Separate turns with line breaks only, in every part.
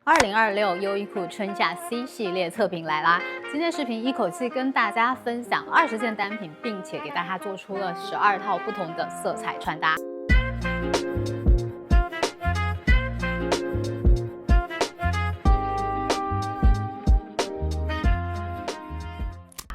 2026优衣库春夏 C 系列测评来啦！今天视频一口气跟大家分享20件单品，并且给大家做出了12套不同的色彩穿搭。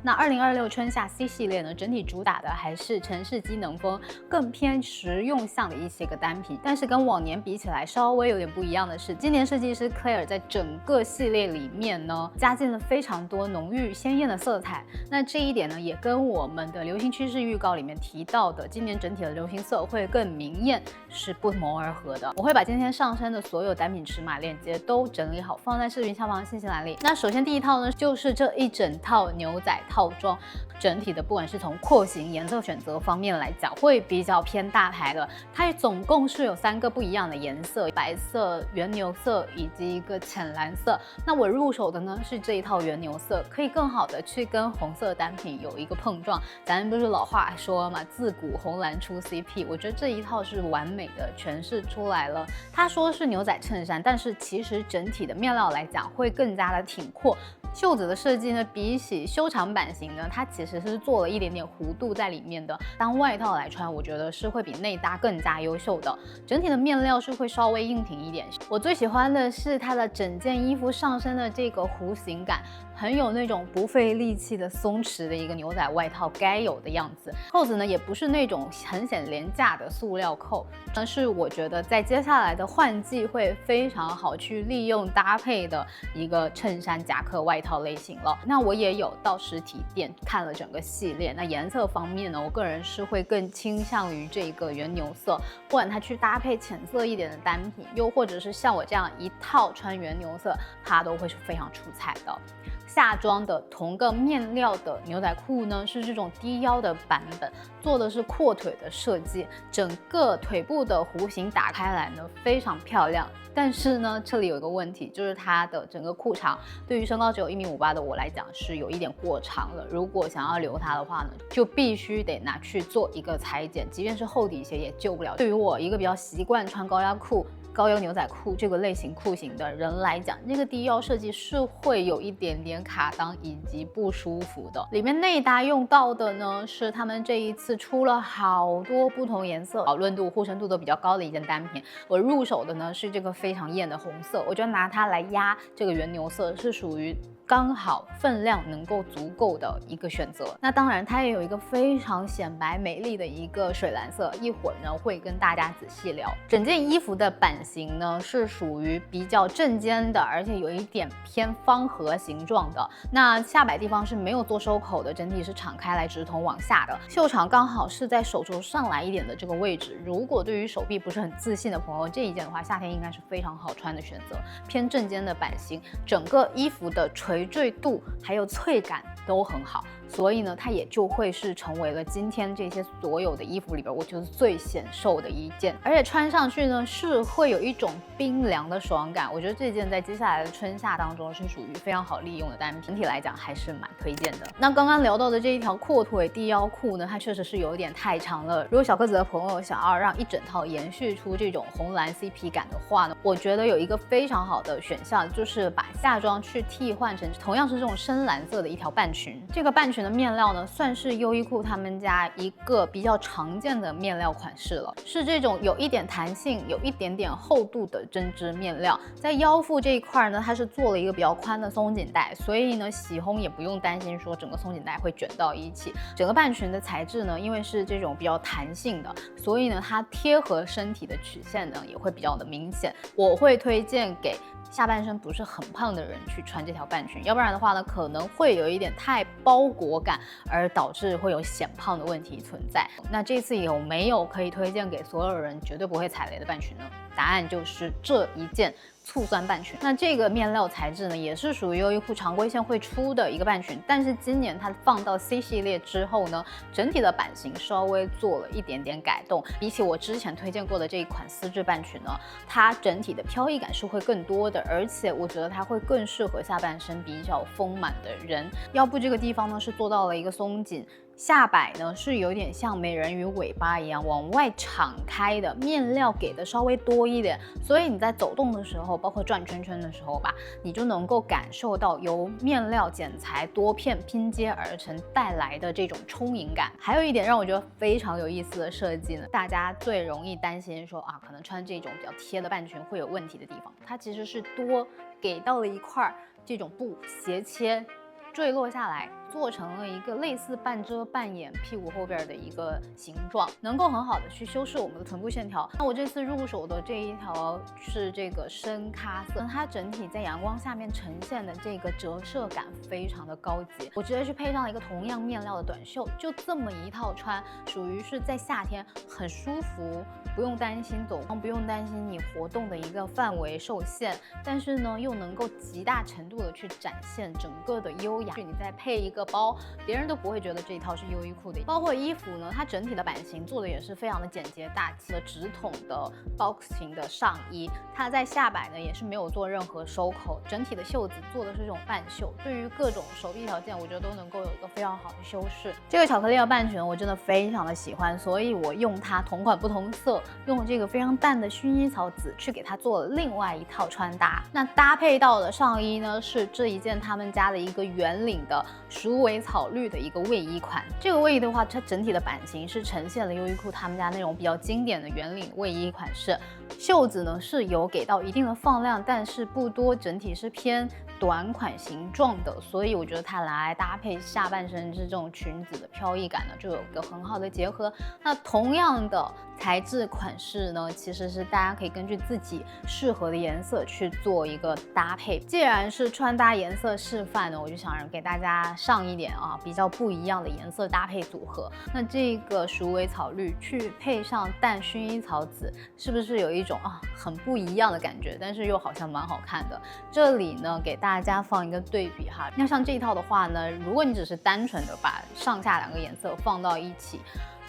那2026春夏 C 系列呢，整体主打的还是城市机能风，更偏实用向的一些个单品。但是跟往年比起来，稍微有点不一样的是，今年设计师 Claire 在整个系列里面呢，加进了非常多浓郁鲜艳的色彩。那这一点呢，也跟我们的流行趋势预告里面提到的，今年整体的流行色会更明艳是不谋而合的。我会把今天上身的所有单品尺码链接都整理好，放在视频下方的信息栏里。那首先第一套呢，就是这一整套牛仔套装，整体的不管是从廓形、颜色选择方面来讲，会比较偏大牌的。它总共是有3个不一样的颜色，白色、原牛色以及一个浅蓝色。那我入手的呢是这一套原牛色，可以更好的去跟红色单品有一个碰撞。咱不是老话说嘛，自古红蓝出 CP， 我觉得这一套是完美的诠释出来了。他说是牛仔衬衫，但是其实整体的面料来讲会更加的挺阔。袖子的设计呢，比起修长版型呢，它其实是做了一点点弧度在里面的。当外套来穿，我觉得是会比内搭更加优秀的。整体的面料是会稍微硬挺一点。我最喜欢的是它的整件衣服上身的这个弧形感，很有那种不费力气的松弛的一个牛仔外套该有的样子。扣子呢，也不是那种很显廉价的塑料扣，但是我觉得在接下来的换季会非常好去利用搭配的一个衬衫夹克外套类型了。那我也有到实体店看了整个系列，那颜色方面呢，我个人是会更倾向于这个原牛色，不管它去搭配浅色一点的单品，又或者是像我这样一套穿原牛色，它都会是非常出彩的。夏装的同个面料的牛仔裤呢，是这种低腰的版本，做的是阔腿的设计，整个腿部的弧形打开来呢，非常漂亮。但是呢，这里有一个问题，就是它的整个裤长对于身高只有1.58米的我来讲是有一点过长了。如果想要留它的话呢，就必须得拿去做一个裁剪，即便是厚底鞋也救不了。对于我一个比较习惯穿高腰裤、高腰牛仔裤这个类型裤型的人来讲，这个低腰设计是会有一点点卡裆以及不舒服的。里面内搭用到的呢，是他们这一次出了好多不同颜色、讨论度、护身度都比较高的一件单品。我入手的呢是这个非常艳的红色，我觉得拿它来压这个原牛色是属于刚好分量能够足够的一个选择。那当然它也有一个非常显白美丽的一个水蓝色，一会儿呢会跟大家仔细聊。整件衣服的版型呢是属于比较正肩的，而且有一点偏方盒形状的。那下摆地方是没有做收口的，整体是敞开来直筒往下的。袖长刚好是在手肘上来一点的这个位置，如果对于手臂不是很自信的朋友，这一件的话夏天应该是非常好穿的选择。偏正肩的版型，整个衣服的垂坠度还有脆感都很好，所以呢它也就会是成为了今天这些所有的衣服里边我觉得最显瘦的一件。而且穿上去呢是会有一种冰凉的爽感，我觉得这件在接下来的春夏当中是属于非常好利用的单品，整体来讲还是蛮推荐的。那刚刚聊到的这一条阔腿低腰裤呢，它确实是有点太长了。如果小个子的朋友想要让一整套延续出这种红蓝 CP 感的话呢，我觉得有一个非常好的选项，就是把夏装去替换成同样是这种深蓝色的一条半裙。这个半裙的面料呢，算是优衣库他们家一个比较常见的面料款式了，是这种有一点弹性、有一点点厚度的针织面料。在腰腹这一块呢，它是做了一个比较宽的松紧带，所以呢洗烘也不用担心说整个松紧带会卷到一起。整个半裙的材质呢，因为是这种比较弹性的，所以呢它贴合身体的曲线呢也会比较的明显。我会推荐给下半身不是很胖的人去穿这条半裙，要不然的话呢，可能会有一点太包裹感，而导致会有显胖的问题存在。那这次有没有可以推荐给所有人绝对不会踩雷的半裙呢？答案就是这一件醋酸半裙。那这个面料材质呢，也是属于优衣库常规线会出的一个半裙，但是今年它放到 C 系列之后呢，整体的版型稍微做了一点点改动。比起我之前推荐过的这一款丝质半裙呢，它整体的飘逸感是会更多的，而且我觉得它会更适合下半身比较丰满的人。腰部这个地方呢是做到了一个松紧，下摆呢是有点像美人鱼尾巴一样往外敞开的，面料给的稍微多一点，所以你在走动的时候，包括转圈圈的时候吧，你就能够感受到由面料剪裁多片拼接而成带来的这种充盈感。还有一点让我觉得非常有意思的设计呢，大家最容易担心说啊，可能穿这种比较贴的半裙会有问题的地方，它其实是多给到了一块这种布斜切坠落下来，做成了一个类似半遮半掩屁股后边的一个形状，能够很好的去修饰我们的臀部线条。那我这次入手的这一条是这个深咖色，它整体在阳光下面呈现的这个折射感非常的高级。我直接去配上了一个同样面料的短袖，就这么一套穿，属于是在夏天很舒服，不用担心走光，不用担心你活动的一个范围受限，但是呢又能够极大程度的去展现整个的优雅。你再配一个包，别人都不会觉得这一套是优衣库的。包括衣服呢，它整体的版型做的也是非常的简洁大气的直筒的 box 型的上衣，它在下摆呢也是没有做任何收口，整体的袖子做的是这种半袖，对于各种手臂条件我觉得都能够有一个非常好的修饰。这个巧克力的半裙我真的非常的喜欢，所以我用它同款不同色，用这个非常淡的薰衣草紫去给它做了另外一套穿搭。那搭配到的上衣呢是这一件他们家的一个圆领的鼠尾草绿的一个卫衣款。这个卫衣的话，它整体的版型是呈现了优衣库他们家那种比较经典的圆领卫衣款式，袖子呢是有给到一定的放量，但是不多，整体是偏短款形状的，所以我觉得它拿来搭配下半身是这种裙子的飘逸感呢，就有个很好的结合。那同样的材质款式呢，其实是大家可以根据自己适合的颜色去做一个搭配。既然是穿搭颜色示范呢，我就想给大家上一点比较不一样的颜色搭配组合。那这个鼠尾草绿去配上淡薰衣草紫，是不是有一种很不一样的感觉？但是又好像蛮好看的。这里呢给大家放一个对比哈，那像这一套的话呢，如果你只是单纯的把上下两个颜色放到一起，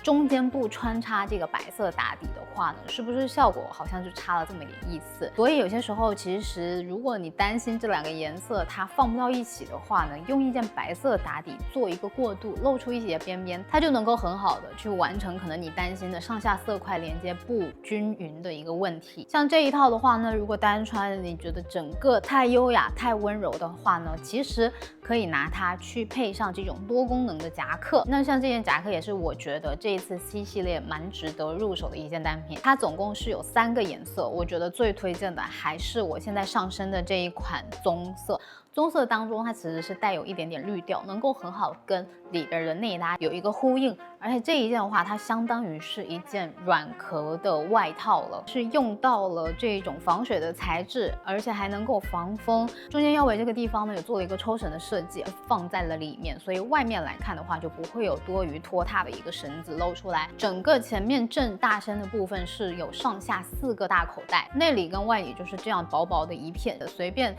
中间部穿插这个白色打底的话呢，是不是效果好像就差了这么一点意思？所以有些时候其实如果你担心这两个颜色它放不到一起的话呢，用一件白色打底做一个过渡，露出一些边边，它就能够很好的去完成可能你担心的上下色块连接不均匀的一个问题。像这一套的话呢，如果单穿你觉得整个太优雅太温柔的话呢，其实可以拿它去配上这种多功能的夹克。那像这件夹克也是我觉得这一次 C 系列蛮值得入手的一件单品，它总共是有3个颜色，我觉得最推荐的还是我现在上身的这一款棕色。棕色当中它其实是带有一点点绿调，能够很好跟里边的内搭有一个呼应，而且这一件的话它相当于是一件软壳的外套了，是用到了这种防水的材质，而且还能够防风。中间腰围这个地方呢有做了一个抽绳的设计放在了里面，所以外面来看的话就不会有多余拖沓的一个绳子露出来。整个前面正大身的部分是有上下4个大口袋，内里跟外里就是这样薄薄的一片，随便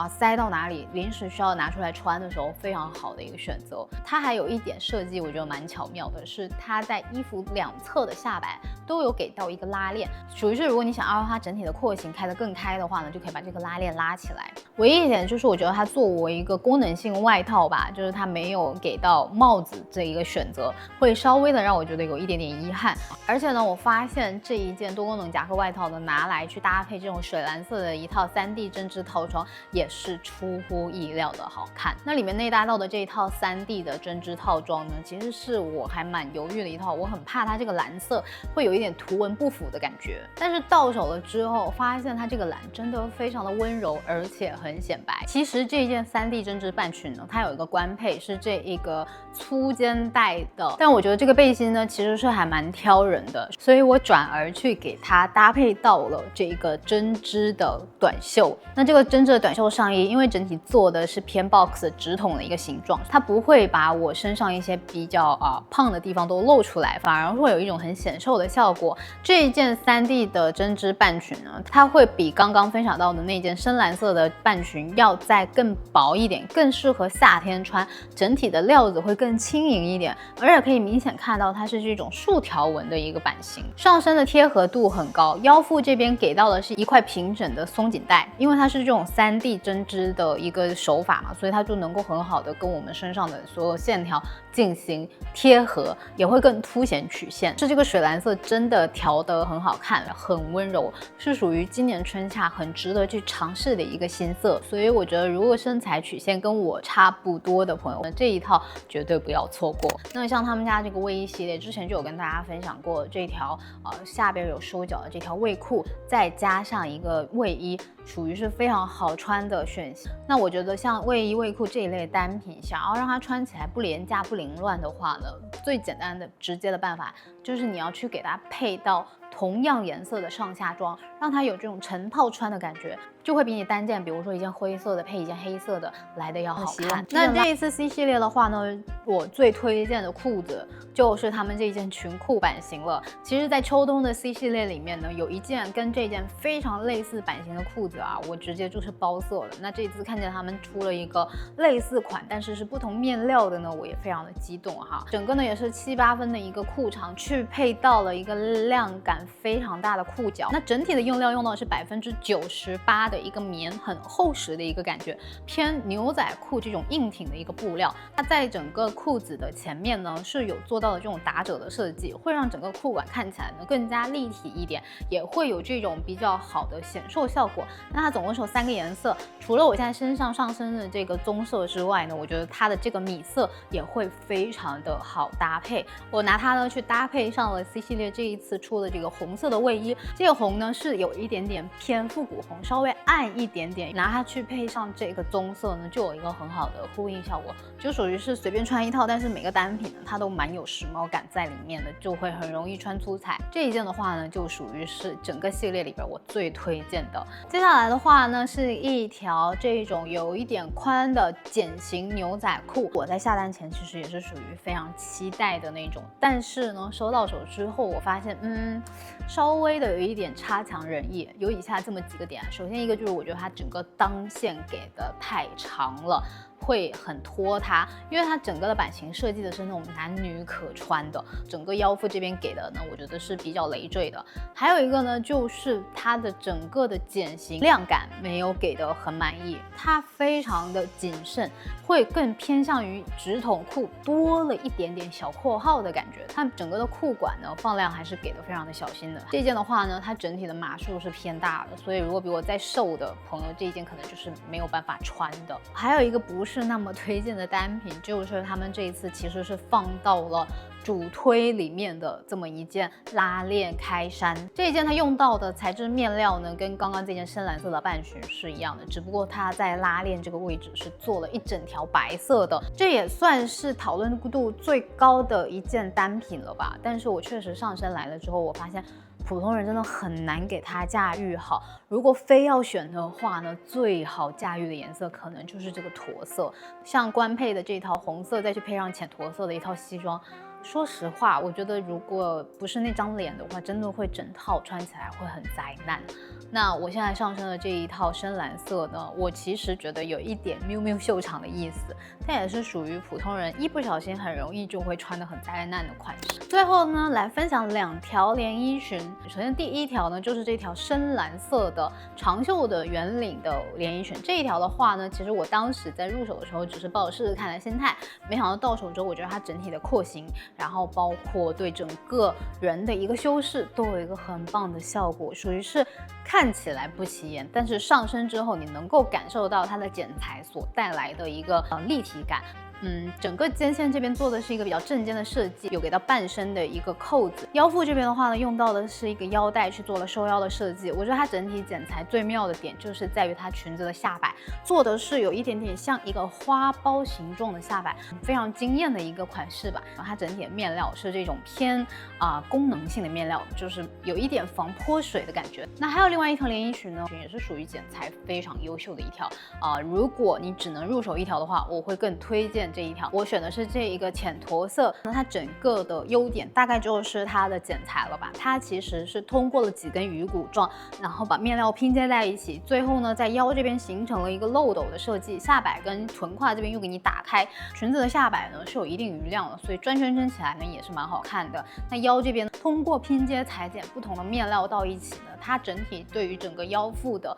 塞到哪里临时需要拿出来穿的时候非常好的一个选择。它还有一点设计我觉得蛮巧妙的，是它在衣服两侧的下摆都有给到一个拉链，属于是如果你想要它整体的廓形开得更开的话呢，就可以把这个拉链拉起来。唯一一点就是我觉得它作为一个功能性外套吧，就是它没有给到帽子这一个选择，会稍微的让我觉得有一点点遗憾。而且呢，我发现这一件多功能夹克外套呢，拿来去搭配这种水蓝色的一套3D 针织套装，也是出乎意料的好看。那里面内搭到的这一套3D 的针织套装呢，其实是我还蛮犹豫的一套，我很怕它这个蓝色会有一点图文不符的感觉，但是到手了之后发现它这个蓝真的非常的温柔，而且很显白。其实这一件3D 针织半裙呢，它有一个官配是这一个粗肩带的，但我觉得这个背心呢其实是还蛮挑人的，所以我转而去给它搭配到了这个针织的短袖。那这个针织的短袖上衣，因为整体做的是偏 box 直筒的一个形状，它不会把我身上一些比较胖的地方都露出来，反而会有一种很显瘦的效果。这一件3D 的针织半裙呢，它会比刚刚分享到的那件深蓝色的半半裙要再更薄一点，更适合夏天穿，整体的料子会更轻盈一点，而且可以明显看到它是这种竖条纹的一个版型，上身的贴合度很高，腰腹这边给到的是一块平整的松紧带，因为它是这种3D 针织的一个手法嘛，所以它就能够很好的跟我们身上的所有线条进行贴合，也会更凸显曲线。是这个水蓝色真的调得很好看，很温柔，是属于今年春夏很值得去尝试的一个新色。所以我觉得如果身材曲线跟我差不多的朋友们，这一套绝对不要错过。那像他们家这个卫衣系列，之前就有跟大家分享过，这条下边有收脚的这条卫裤，再加上一个卫衣，属于是非常好穿的选型。那我觉得像卫衣卫裤这一类单品，想要让它穿起来不廉价不凌乱的话呢，最简单的直接的办法就是你要去给它配到同样颜色的上下装，让它有这种成套穿的感觉，就会比你单件，比如说一件灰色的配一件黑色的来的要好看。那这一次 C 系列的话呢，我最推荐的裤子就是他们这件裙裤版型了。其实，在秋冬的 C 系列里面呢，有一件跟这件非常类似版型的裤子啊，我直接就是包色的。那这次看见他们出了一个类似款，但是是不同面料的呢，我也非常的激动哈。整个呢也是7、8分的一个裤长，去配到了一个量感非常大的裤脚。那整体的用料用到的是98%的一个棉，很厚实的一个感觉，偏牛仔裤这种硬挺的一个布料。它在整个裤子的前面呢是有做到了这种打褶的设计，会让整个裤管看起来呢更加立体一点，也会有这种比较好的显瘦效果。那它总共是有3个颜色，除了我现在身上上身的这个棕色之外呢，我觉得它的这个米色也会非常的好搭配。我拿它呢去搭配上了 C 系列这一次出的这个红色的卫衣，这个红呢是有一点点偏复古红，稍微暗一点点，拿它去配上这个棕色呢，就有一个很好的呼应效果，就属于是随便穿一套，但是每个单品呢它都蛮有时髦感在里面的，就会很容易穿出彩。这一件的话呢，就属于是整个系列里边我最推荐的。接下来的话呢，是一条这种有一点宽的茧型牛仔裤，我在下单前其实也是属于非常期待的那种，但是呢，收到手之后我发现，稍微的有一点差强人意，有以下这么几个点。首先一个就是我觉得它整个裆线给的太长了，会很拖它，因为它整个的版型设计的是那种男女可穿的，整个腰腹这边给的呢，我觉得是比较累赘的。还有一个呢，就是它的整个的茧型量感没有给的很满意，它非常的谨慎，会更偏向于直筒裤，多了一点点小括号的感觉。它整个的裤管呢放量还是给的非常的小心的。这件的话呢，它整体的码数是偏大的，所以如果比我再瘦的朋友，这一件可能就是没有办法穿的。还有一个不是那么推荐的单品，就是他们这一次其实是放到了主推里面的这么一件拉链开衫。这一件它用到的材质面料呢，跟刚刚这件深蓝色的半裙是一样的，只不过它在拉链这个位置是做了一整条白色的，这也算是讨论度最高的一件单品了吧。但是我确实上身来了之后，我发现普通人真的很难给它驾驭好。如果非要选的话呢，最好驾驭的颜色可能就是这个驼色，像官配的这套红色，再去配上浅驼色的一套西装。说实话，我觉得如果不是那张脸的话，真的会整套穿起来会很灾难。那我现在上身的这一套深蓝色呢，我其实觉得有一点miu miu秀场的意思，但也是属于普通人一不小心很容易就会穿得很灾难的款式。最后呢，来分享2条连衣裙。首先第一条呢，就是这条深蓝色的长袖的圆领的连衣裙。这一条的话呢，其实我当时在入手的时候只是抱着试试看的心态，没想到到手之后，我觉得它整体的廓形，然后包括对整个人的一个修饰，都有一个很棒的效果，属于是看起来不起眼，但是上身之后你能够感受到它的剪裁所带来的一个立体感。整个肩线这边做的是一个比较正肩的设计，有给到半身的一个扣子。腰腹这边的话呢，用到的是一个腰带去做了收腰的设计。我觉得它整体剪裁最妙的点就是在于它裙子的下摆做的是有一点点像一个花苞形状的下摆，非常惊艳的一个款式吧。然后它整体的面料是这种偏功能性的面料，就是有一点防泼水的感觉。那还有另外一条连衣裙呢，也是属于剪裁非常优秀的一条如果你只能入手一条的话，我会更推荐这一条。我选的是这一个浅驼色，那它整个的优点大概就是它的剪裁了吧。它其实是通过了几根鱼骨状，然后把面料拼接在一起，最后呢在腰这边形成了一个漏斗的设计，下摆跟臀胯这边又给你打开。裙子的下摆呢是有一定余量的，所以转圈圈起来呢也是蛮好看的。那腰这边通过拼接裁剪不同的面料到一起呢，它整体对于整个腰腹的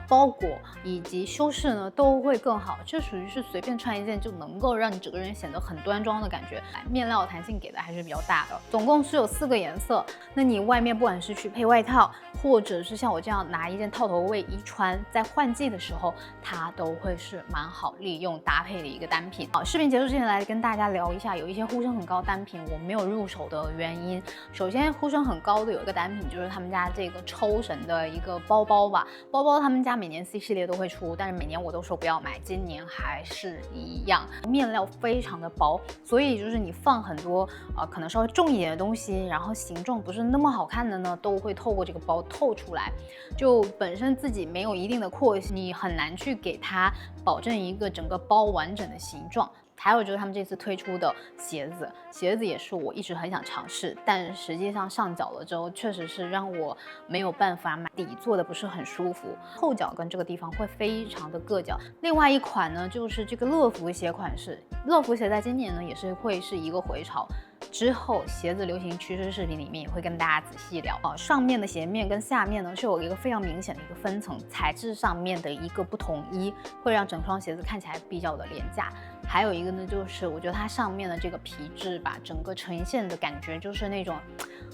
包裹以及修饰呢都会更好。这属于是随便穿一件就能够让你整个人显得很端庄的感觉。面料弹性给的还是比较大的，总共是有4个颜色。那你外面不管是去配外套，或者是像我这样拿一件套头卫衣穿，在换季的时候，它都会是蛮好利用搭配的一个单品。好，视频结束之前来跟大家聊一下，有一些呼声很高单品我没有入手的原因。首先呼声很高的有一个单品，就是他们家这个抽神的一个包包吧。包包他们家每年 C 系列都会出，但是每年我都说不要买，今年还是一样。面料非常的薄，所以就是你放很多可能稍微重一点的东西，然后形状不是那么好看的呢，都会透过这个包透出来。就本身自己没有一定的廓形，你很难去给它保证一个整个包完整的形状。还有就是他们这次推出的鞋子也是我一直很想尝试，但实际上上脚了之后，确实是让我没有办法买，底做的不是很舒服，后脚跟这个地方会非常的硌脚。另外一款呢，就是这个乐福鞋款式，乐福鞋在今年呢也是会是一个回潮。之后鞋子流行趋势视频里面也会跟大家仔细聊上面的鞋面跟下面呢是有一个非常明显的一个分层，材质上面的一个不统一，会让整双鞋子看起来比较的廉价。还有一个呢，就是我觉得它上面的这个皮质吧，整个呈现的感觉就是那种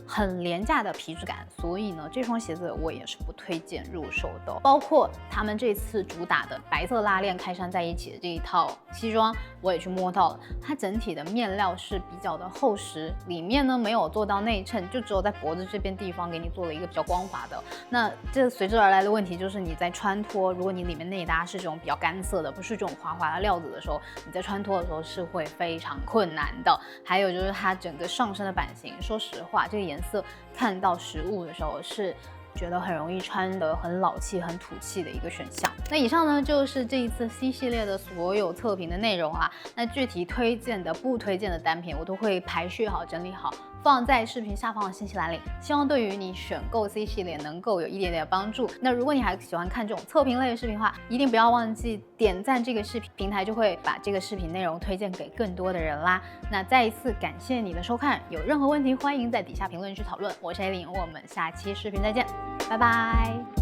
很廉价的皮质感，所以呢，这双鞋子我也是不推荐入手的。包括他们这次主打的白色拉链开衫在一起的这一套西装，我也去摸到了，它整体的面料是比较的厚实，里面呢没有做到内衬，就只有在脖子这边地方给你做了一个比较光滑的。那这随之而来的问题就是你在穿脱，如果你里面内搭是这种比较干涩的，不是这种滑滑的料子的时候，你在穿脱的时候是会非常困难的。还有就是它整个上身的版型，说实话，这个颜色看到实物的时候是觉得很容易穿得很老气、很土气的一个选项。那以上呢就是这一次 C 系列的所有测评的内容啊。那具体推荐的、不推荐的单品，我都会排序好、整理好，放在视频下方的信息栏里，希望对于你选购 C 系列能够有一点点的帮助。那如果你还喜欢看这种测评类的视频的话，一定不要忘记点赞这个视频，平台就会把这个视频内容推荐给更多的人啦。那再一次感谢你的收看，有任何问题欢迎在底下评论区讨论。我是艾琳，我们下期视频再见，拜拜。